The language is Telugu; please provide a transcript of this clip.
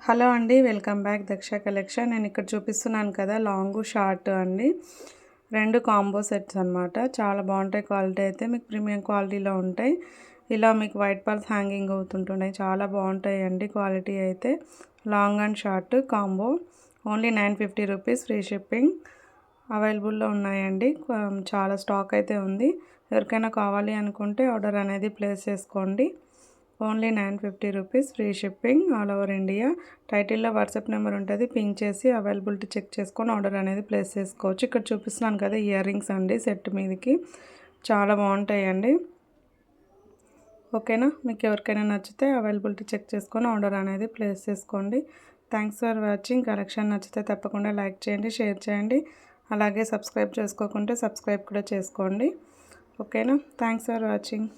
హలో అండి, వెల్కమ్ బ్యాక్ దక్ష కలెక్షన్. నేను ఇక్కడ చూపిస్తున్నాను కదా, లాంగ్ షార్ట్ అండి, రెండు కాంబో సెట్స్ అనమాట. చాలా బాగుంటాయి. క్వాలిటీ అయితే మీకు ప్రీమియం క్వాలిటీలో ఉంటాయి. ఇలా మీకు వైట్ పర్ల్స్ హ్యాంగింగ్ అవుతుంటున్నాయి. చాలా బాగుంటాయి అండి. క్వాలిటీ అయితే long and short combo only 950 rupees, free shipping అవైలబుల్లో ఉన్నాయండి. చాలా స్టాక్ అయితే ఉంది. ఎవరికైనా కావాలి అనుకుంటే ఆర్డర్ అనేది ప్లేస్ చేసుకోండి. Only 950 rupees, free shipping all over India. టైటిల్లో వాట్సాప్ నెంబర్ ఉంటుంది, పింక్ చేసి అవైలబిలిటీ చెక్ చేసుకొని ఆర్డర్ అనేది ప్లేస్ చేసుకోవచ్చు. ఇక్కడ చూపిస్తున్నాను కదా, ఇయర్ రింగ్స్ అండి, సెట్ మీదకి చాలా బాగుంటాయండి. ఓకేనా, మీకు ఎవరికైనా నచ్చితే అవైలబిలిటీ చెక్ చేసుకొని ఆర్డర్ అనేది ప్లేస్ చేసుకోండి. Thanks for watching. కలెక్షన్ నచ్చితే తప్పకుండా లైక్ చేయండి, షేర్ చేయండి. అలాగే సబ్స్క్రైబ్ చేసుకోకుంటే సబ్స్క్రైబ్ కూడా చేసుకోండి. ఓకేనా, థ్యాంక్స్ ఫర్ వాచింగ్.